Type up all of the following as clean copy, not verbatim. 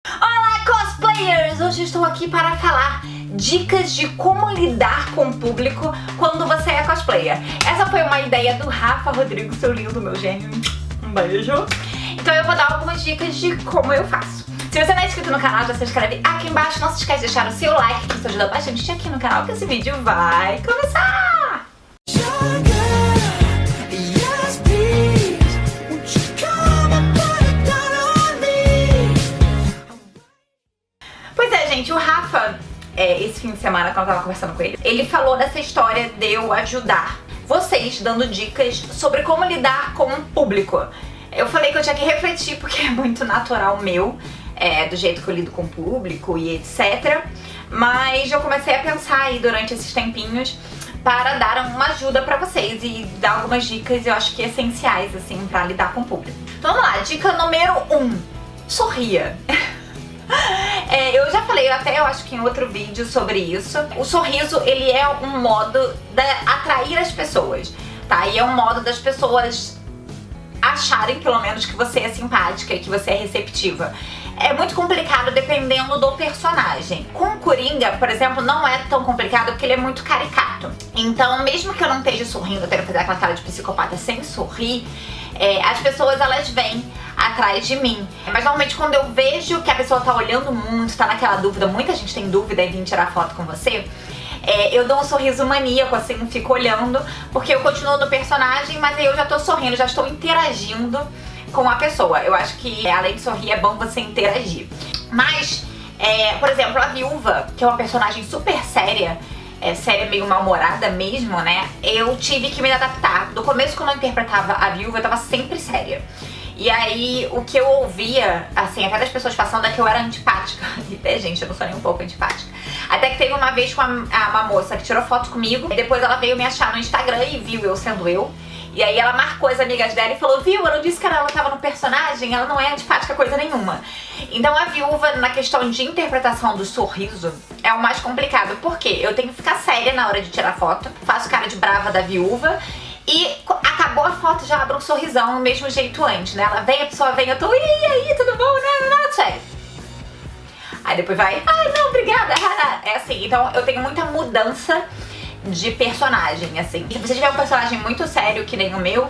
Olá, cosplayers! Hoje estou aqui para falar dicas de como lidar com o público quando você é cosplayer. Essa foi uma ideia do Rafa Rodrigo, seu lindo, meu gênio. Um beijo. Então eu vou dar algumas dicas de como eu faço. Se você não é inscrito no canal, já se inscreve aqui embaixo. Não se esquece de deixar o seu like, que isso ajuda bastante aqui no canal, que esse vídeo vai começar! Pois é, gente, o Rafa, esse fim de semana, quando eu tava conversando com ele, ele falou dessa história de eu ajudar vocês dando dicas sobre como lidar com o público. Eu falei que eu tinha que refletir, porque é muito natural meu, do jeito que eu lido com o público e etc. Mas eu comecei a pensar aí durante esses tempinhos para dar uma ajuda pra vocês e dar algumas dicas, eu acho que essenciais, assim, pra lidar com o público. Então vamos lá, dica número 1, sorria. Eu já falei até, eu acho que em outro vídeo sobre isso. O sorriso, ele é um modo de atrair as pessoas, tá? E é um modo das pessoas acharem, pelo menos, que você é simpática e que você é receptiva. É muito complicado dependendo do personagem. Com o Coringa, por exemplo, não é tão complicado porque ele é muito caricato. Então, mesmo que eu não esteja sorrindo, eu tenho que fazer aquela cara de psicopata sem sorrir, as pessoas, elas vêm atrás de mim. Mas normalmente quando eu vejo que a pessoa tá olhando muito, tá naquela dúvida, muita gente tem dúvida em vir tirar foto com você, eu dou um sorriso maníaco, assim, fico olhando, porque eu continuo no personagem, mas aí eu já tô sorrindo, já estou interagindo com a pessoa. Eu acho que além de sorrir é bom você interagir. Mas, por exemplo, a Viúva, que é uma personagem super séria, séria meio mal-humorada mesmo, né? Eu tive que me adaptar. Do começo, quando eu interpretava a Viúva, eu tava sempre séria. E aí, o que eu ouvia, assim, até das pessoas passando é que eu era antipática. E até, gente, eu não sou nem um pouco antipática. Até que teve uma vez com uma moça que tirou foto comigo, e depois ela veio me achar no Instagram e viu eu sendo eu. E aí ela marcou as amigas dela e falou: viu, eu não disse que ela tava no personagem, ela não é antipática coisa nenhuma. Então a Viúva, na questão de interpretação do sorriso, é o mais complicado. Por quê? Eu tenho que ficar séria na hora de tirar foto, faço cara de brava da Viúva, e acabou a foto, já abro um sorrisão, do mesmo jeito antes, né? Ela vem, a pessoa vem, eu tô, e aí, tudo bom? Não, sério. Aí depois vai, ai, não, obrigada. É assim, então eu tenho muita mudança de personagem, assim. Se você tiver um personagem muito sério, que nem o meu,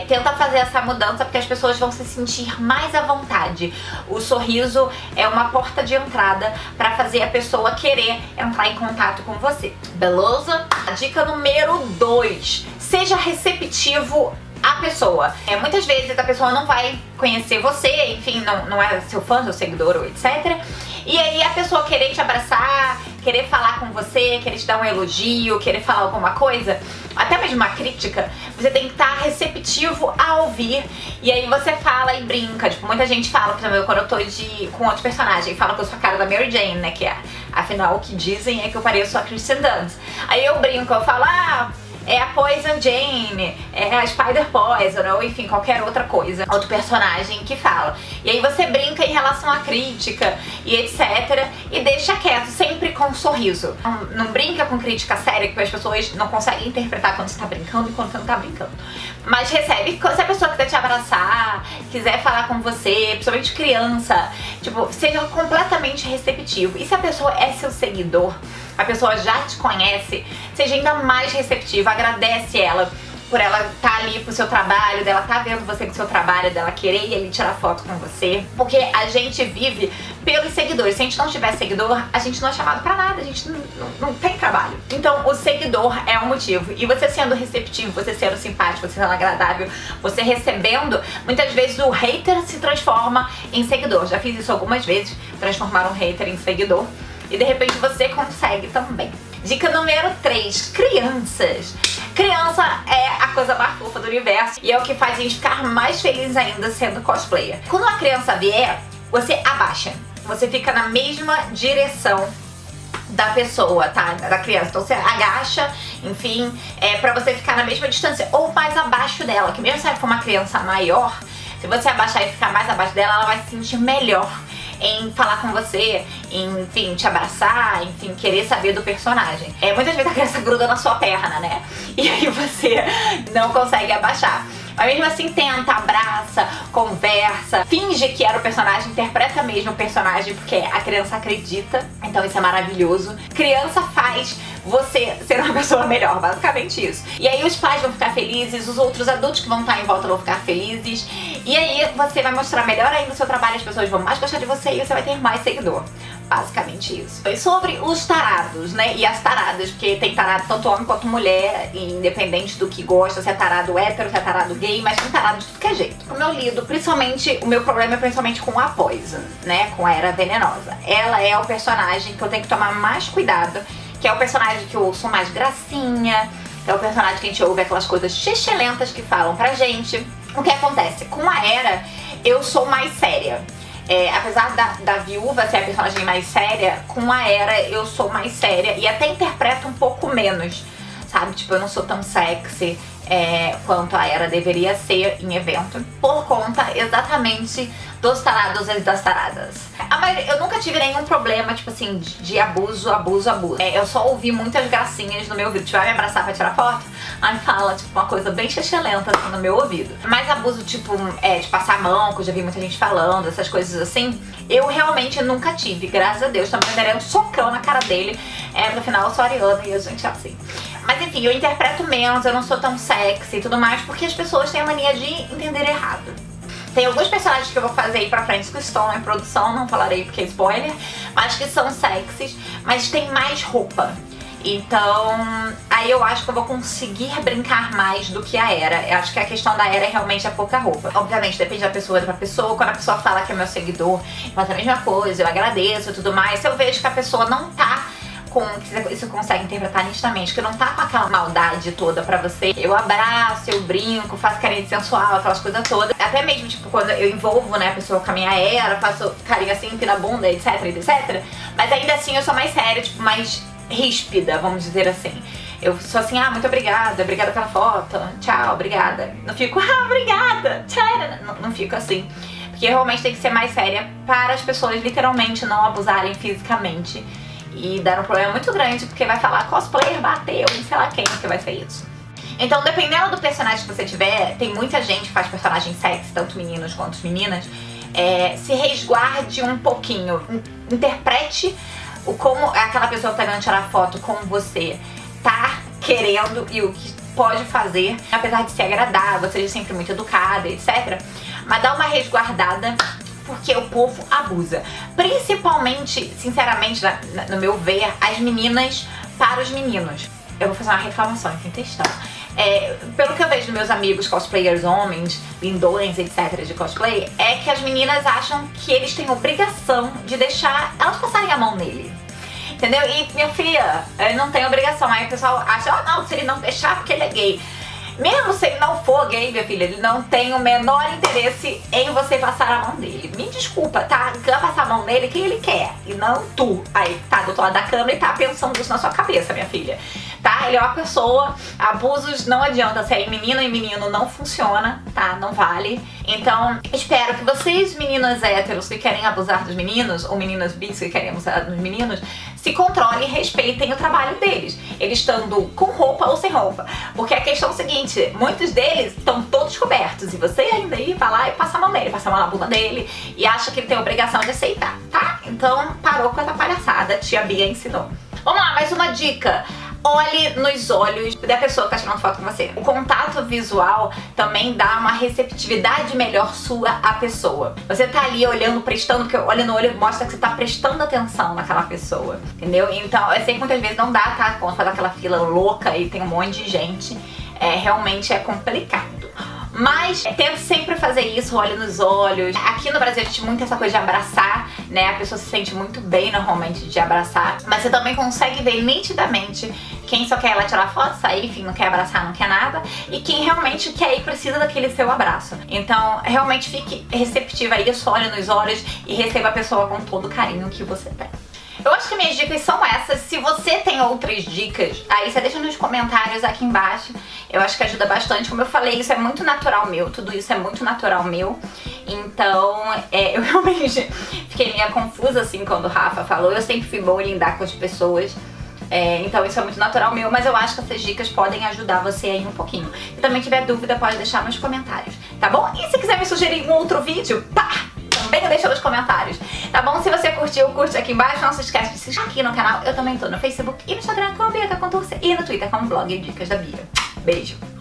tenta fazer essa mudança, porque as pessoas vão se sentir mais à vontade. O sorriso é uma porta de entrada pra fazer a pessoa querer entrar em contato com você. Beleza? A dica número 2. Seja receptivo à pessoa. Muitas vezes a pessoa não vai conhecer você, enfim, não é seu fã, seu seguidor ou etc. E aí a pessoa querer te abraçar, querer falar com você, querer te dar um elogio, querer falar alguma coisa, até mesmo uma crítica, você tem que estar receptivo a ouvir. E aí você fala e brinca. Tipo, muita gente fala, por exemplo, quando eu tô com outro personagem, fala que eu sou a cara da Mary Jane, né? Que afinal o que dizem é que eu pareço a Kristen Dunst. Aí eu brinco, eu falo, é a Poison Jane, é a Spider Poison, ou enfim, qualquer outra coisa, outro personagem que fala. E aí você brinca em relação à crítica e etc. E deixa quieto, sempre com um sorriso. Não brinca com crítica séria, porque as pessoas não conseguem interpretar quando você tá brincando e quando você não tá brincando. Mas recebe, se a pessoa quiser te abraçar, quiser falar com você, principalmente criança, tipo, seja completamente receptivo. E se a pessoa é seu seguidor, a pessoa já te conhece, seja ainda mais receptiva, agradece ela por ela estar ali pro seu trabalho, dela tá vendo você com o seu trabalho, dela querer ir ali tirar foto com você. Porque a gente vive pelos seguidores. Se a gente não tiver seguidor, a gente não é chamado pra nada, a gente não tem trabalho. Então o seguidor é o motivo. E você sendo receptivo, você sendo simpático, você sendo agradável, você recebendo, muitas vezes o hater se transforma em seguidor. Já fiz isso algumas vezes, transformar um hater em seguidor. E de repente você consegue também. Dica número 3, crianças. Criança é a coisa mais fofa do universo e é o que faz a gente ficar mais feliz ainda sendo cosplayer. Quando uma criança vier, você abaixa. Você fica na mesma direção da pessoa, tá? Da criança. Então você agacha, enfim, pra você ficar na mesma distância ou mais abaixo dela. Que mesmo se ela for uma criança maior, se você abaixar e ficar mais abaixo dela, ela vai se sentir melhor em falar com você, enfim, te abraçar, enfim, querer saber do personagem. Muitas vezes a criança gruda na sua perna, né? E aí você não consegue abaixar. Mas mesmo assim tenta, abraça, conversa, finge que era o personagem, interpreta mesmo o personagem, porque a criança acredita, então isso é maravilhoso. Criança faz você ser uma pessoa melhor, basicamente isso. E aí os pais vão ficar felizes, os outros adultos que vão estar em volta vão ficar felizes, e aí você vai mostrar melhor ainda o seu trabalho, as pessoas vão mais gostar de você e você vai ter mais seguidor. Basicamente isso. E sobre os tarados, né, e as taradas, porque tem tarado tanto homem quanto mulher, independente do que gosta, se é tarado hétero, se é tarado gay, mas tem tarado de tudo que é jeito. Como eu lido, principalmente, o meu problema é principalmente com a Poison, né, com a Era Venenosa. Ela é o personagem que eu tenho que tomar mais cuidado, que é o personagem que eu ouço mais gracinha, é o personagem que a gente ouve aquelas coisas xixelentas que falam pra gente. O que acontece? Com a Era, eu sou mais séria. Apesar da Viúva ser a personagem mais séria, com a Era eu sou mais séria e até interpreto um pouco menos, sabe? Tipo, eu não sou tão sexy quanto a Era deveria ser em evento, por conta exatamente dos tarados e das taradas. Eu nunca tive nenhum problema, tipo assim, de abuso. Eu só ouvi muitas gracinhas no meu ouvido. Tipo, vai me abraçar pra tirar foto? Aí fala, tipo, uma coisa bem xixelenta assim, no meu ouvido. Mas abuso, tipo, de passar a mão, que eu já vi muita gente falando, essas coisas assim, eu realmente nunca tive, graças a Deus. Também daria um socão na cara dele. No final eu sou ariana e a gente é assim. Mas enfim, eu interpreto menos, eu não sou tão sexy e tudo mais, porque as pessoas têm a mania de entender errado. Tem alguns personagens que eu vou fazer aí pra frente que estão em produção, não falarei porque é spoiler, mas que são sexys, mas tem mais roupa. Então, aí eu acho que eu vou conseguir brincar mais do que a Era. Eu acho que a questão da Era é realmente a pouca roupa. Obviamente, depende da pessoa pra pessoa. Quando a pessoa fala que é meu seguidor, faz a mesma coisa, eu agradeço e tudo mais. Se eu vejo que a pessoa não tá que você consegue interpretar nitidamente, que não tá com aquela maldade toda pra você, eu abraço, eu brinco, faço carinha de sensual, aquelas coisas todas. Até mesmo, tipo, quando eu envolvo, né, a pessoa com a minha Era, faço carinha assim, empina a bunda, etc, etc. Mas ainda assim eu sou mais séria, tipo, mais ríspida, vamos dizer assim. Eu sou assim, muito obrigada pela foto, tchau, obrigada. Não fico, obrigada, tchau. Não fico assim. Porque realmente tem que ser mais séria para as pessoas literalmente não abusarem fisicamente e dar um problema muito grande, porque vai falar cosplayer bateu em sei lá quem que vai ser isso. Então, dependendo do personagem que você tiver, tem muita gente que faz personagens sexy, tanto meninos quanto meninas, se resguarde um pouquinho, interprete como aquela pessoa que tá querendo tirar foto com você tá querendo e o que pode fazer, apesar de ser agradável, seja sempre muito educada, etc. Mas dá uma resguardada, porque o povo abusa. Principalmente, sinceramente, no meu ver, as meninas para os meninos. Eu vou fazer uma reclamação aqui em textão. Pelo que eu vejo dos meus amigos cosplayers homens, lindões, etc, de cosplay, é que as meninas acham que eles têm obrigação de deixar elas passarem a mão nele. Entendeu? E minha filha, ele não tem obrigação. Aí o pessoal acha, não, se ele não deixar porque ele é gay. Mesmo se ele não for gay, minha filha, ele não tem o menor interesse em você passar a mão dele. Me desculpa, tá? Quer passar a mão nele quem ele quer, e não tu. Aí tá do outro lado da câmera e tá pensando isso na sua cabeça, minha filha. Tá? Ele é uma pessoa, abusos não adianta, se é menina e menino não funciona, tá? Não vale. Então, espero que vocês, meninas héteros que querem abusar dos meninos, ou meninas bis que querem abusar dos meninos, se controlem e respeitem o trabalho deles, eles estando com roupa ou sem roupa. Porque a questão é o seguinte, muitos deles estão todos cobertos, e você ainda aí vai lá e passa a mão nele, passa a mão na bunda dele, e acha que ele tem a obrigação de aceitar, tá? Então, parou com essa palhaçada, tia Bia ensinou. Vamos lá, mais uma dica. Olhe nos olhos da pessoa que tá tirando foto com você. O contato visual também dá uma receptividade melhor sua à pessoa. Você tá ali olhando, prestando, porque olha no olho mostra que você tá prestando atenção naquela pessoa, entendeu? Então, eu sei que muitas vezes não dá, tá? Quando faz aquela fila louca e tem um monte de gente, realmente é complicado. Mas tento sempre fazer isso, olho nos olhos. Aqui no Brasil a gente tem muito essa coisa de abraçar, né? A pessoa se sente muito bem normalmente de abraçar. Mas você também consegue ver nitidamente quem só quer ir lá tirar foto, sair, enfim, não quer abraçar, não quer nada. E quem realmente quer e precisa daquele seu abraço. Então, realmente fique receptiva a isso, olhe nos olhos e receba a pessoa com todo o carinho que você tem. Eu acho que minhas dicas são essas. Se você tem outras dicas, aí você deixa nos comentários aqui embaixo. Eu acho que ajuda bastante. Como eu falei, isso é muito natural meu. Tudo isso é muito natural meu. Então, eu realmente fiquei meio confusa assim quando o Rafa falou. Eu sempre fui boa em lidar com as pessoas. Então isso é muito natural meu, mas eu acho que essas dicas podem ajudar você aí um pouquinho. Se também tiver dúvida, pode deixar nos comentários, tá bom? E se quiser me sugerir um outro vídeo, pá! Também deixa nos comentários, tá bom? Se você curtiu, curte aqui embaixo. Não se esquece de se inscrever aqui no canal. Eu também tô no Facebook e no Instagram como Bia Contursi e no Twitter como blog Dicas da Bia. Beijo!